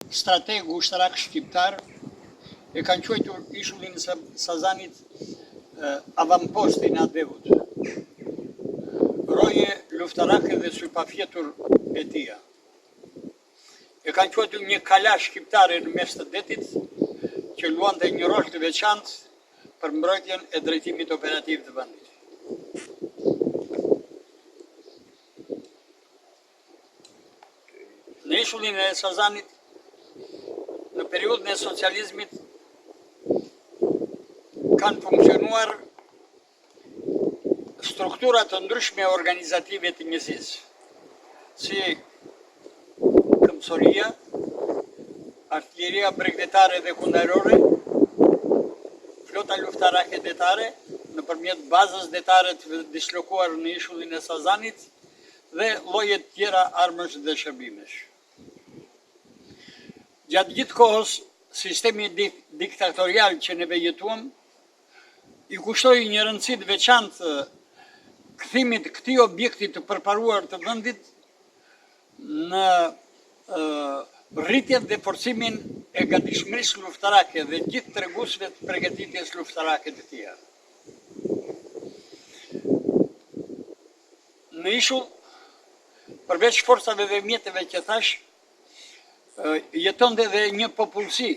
strateg ushtarak shqiptar e kanë quajtur ishullin e Sazanit avamposti i Nadevut, roje luftarake dhe sypafjetur e tija. E kanë quajtur një kala shqiptare në mes të detit që luante një rol të veçantë për mbrojtjen e drejtimit operativ të vendit. Në ishullin e Sazanit, në periudhën e socializmit, kanë funksionuar strukturat të ndryshme organizative të njësisë, si këmbësoria, artilleria bregdetare dhe kundërore, flota luftarake detare, nëpërmjet bazës detare të dislokuar në ishullin e Sazanit dhe lloje të tjera armësh dhe shërbimesh. Gjatë gjithë kohës, sistemi diktatorial që neve jetuam i kushtoi një rëndësi të veçantë kthimit këtij objekti të përparuar të vendit në rritjen dhe forcimin e gatishmërisë luftarake dhe gjithë treguesve të përgatitjes luftarake të tija. Në ishull, përveç forcave dhe mjeteve që thash, jetonte dhe një popullsi,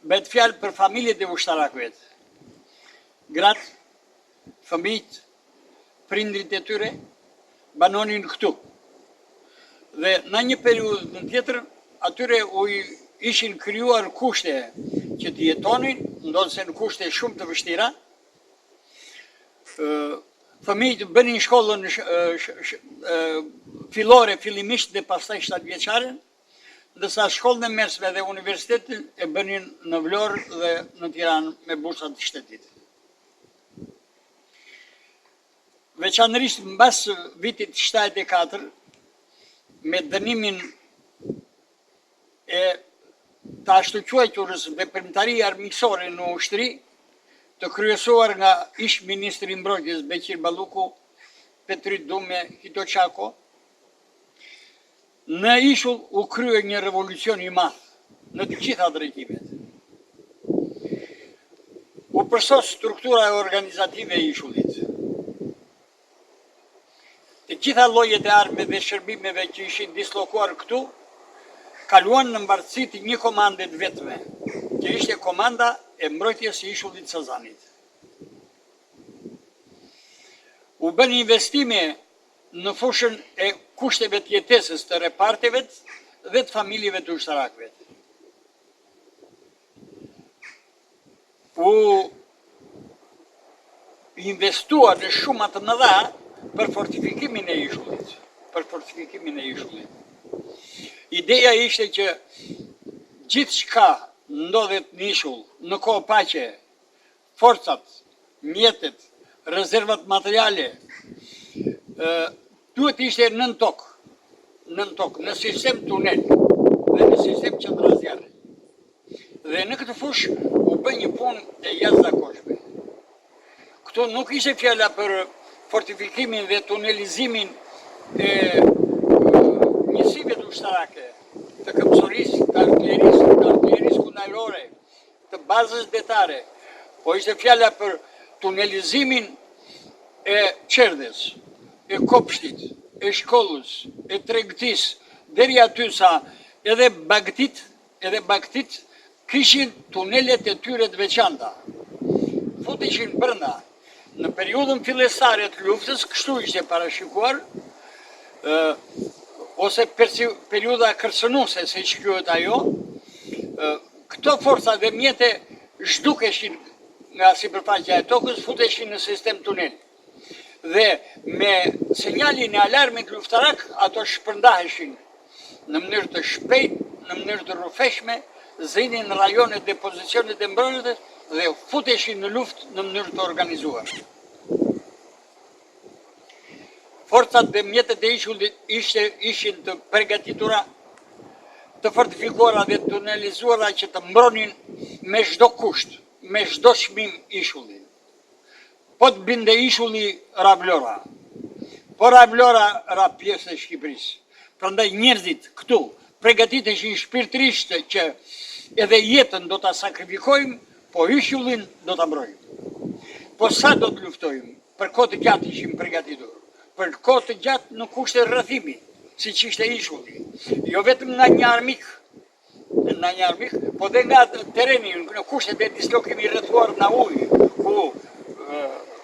bëhet fjalë për familjet e ushtarakëve. Gratë, fëmijët, prindrit e tyre banonin këtu. Dhe në një periudhë në tjetër, atyre u ishin krijuar kushte që të jetonin, ndonse në kushte shumë të vështira. Fëmijët bënin shkollën fillore fillimisht dhe pastaj 7 vjeçare, ndërsa shkollën e mesme dhe universitetin e bënin në Vlorë dhe në Tiranë me bursat të shtetit. Veçanërisht mbas vitit 74, me dënimin e të ashtu quajturës veprimtarie armiqësore në ushtri, të kryesuar nga ish ministri i mbrojtjes Beqir Balluku, Petrit Dume, Hito Çako, në ishull u krye një revolucion i madh në të gjitha drejtimet. U përsos struktura organizative e ishullit. Të gjitha llojet e armëve dhe shërbimeve që ishin dislokuar këtu, kaluan në mbartësi të një komande të vetme, që ishte komanda e mbrojtjes së ishullit Sazanit. U bën investime në fushën e kushteve të jetesës të reparteve dhe të familjeve të ushtarakëve. U investua në shuma të mëdha për fortifikimin e ishullit. Ideja ishte që gjithçka ndodhet në ishull, në kohë paqe, forcat, mjetet, rezervat materiale, duhet ishte nën tokë, në sistem tunel dhe në sistem qendrazjarre. Dhe në këtë fushë u bë një punë e jashtëzakonshme. Këtu nuk ishte fjala për fortifikimin dhe tunelizimin e njësive të ushtarake, të këmbësorisë, të artillerisë kundërore, të bazës detare, po ishte fjala për tunelizimin e qerdhes, e kopshtit, e shkollës, e tregtisë, deri aty sa edhe bagtit kishin tunelet e tyre të veçanta. Futeshin brenda. Në periudhën fillestare të luftës, kështu ishte parashikuar, ose periudha kërcënuese, se që quhet ajo, këto forca dhe mjete zhdukeshin nga sipërfaqja e tokës, futeshin në sistem tunel. Dhe me sinjalin e alarmit luftarak, ato shpërndaheshin në mënyrë të shpejtë, në mënyrë të rrufeshme, zinin në rajonet dhe pozicionet e mbrojtjes dhe futeshin në luftë në mënyrë të organizuar. Forcat dhe mjetet e ishullit ishin të përgatitura, të fortifikuara dhe tunelizuara që të mbronin me çdo kusht, me çdo çmim ishullin. Po të binde ishulli ra Vlora, po ra Vlora ra pjesë e Shqipërisë. Prandaj njerëzit këtu përgatiteshin shpirtërisht që edhe jetën do ta sakrifikojmë, po ishullin do ta mbrojmë. Po sa do të luftojmë? Për kohë të gjatë ishim përgatitur. Për kohë të gjatë në kushte rrëthimi, siç ishte ishulli. Jo vetëm nga një armik, po dhe nga tereni, në kushtet e dislokimi rrethuar nga ujë, ku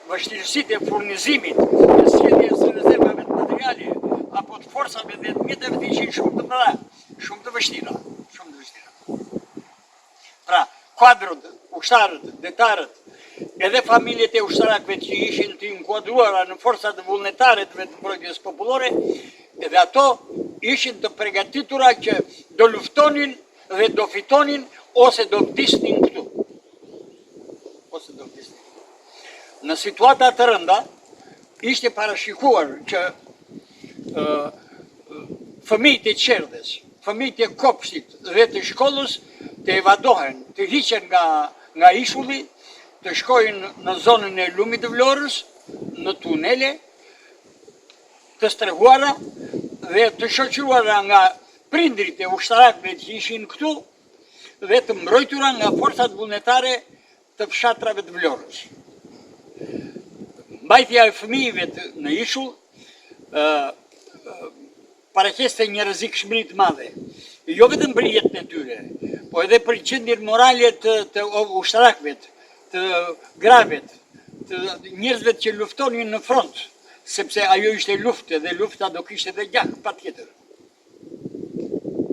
vështirësitë e furnizimit, e sjelljes së rezervave të materiale, apo të forcave dhe të mjeteve të ishin shumë të mëdha, shumë të vështira. Pra, kuadrët, ushtarët, detarët, edhe familjet e ushtarakëve që ishin të inkuadruara në forcat vullnetare të mbrojtjes popullore, edhe ato ishin të përgatitura që do luftonin dhe do fitonin ose do vdisnin këtu. Në situata të rënda, ishte parashikuar që fëmijët e qerdhes, fëmijët e kopshtit dhe të shkollës të evadohen, të hiqen nga ishulli, të shkojnë në zonën e lumit të Vlorës, në tunele, të strehuara dhe të shoqëruara nga prindrit e ushtarakëve që ishin këtu dhe të mbrojtura nga forcat vullnetare të fshatrave të Vlorës. Mbajtja e fëmijëve në ishull paraqeste një rrezikshmëri të madhe, jo vetëm për jetën e tyre, po edhe për gjendjen morale të ushtarakëve, të gravet, të njerëzve që luftonin në front, sepse ajo ishte luftë dhe lufta do kishte edhe gjak patjetër.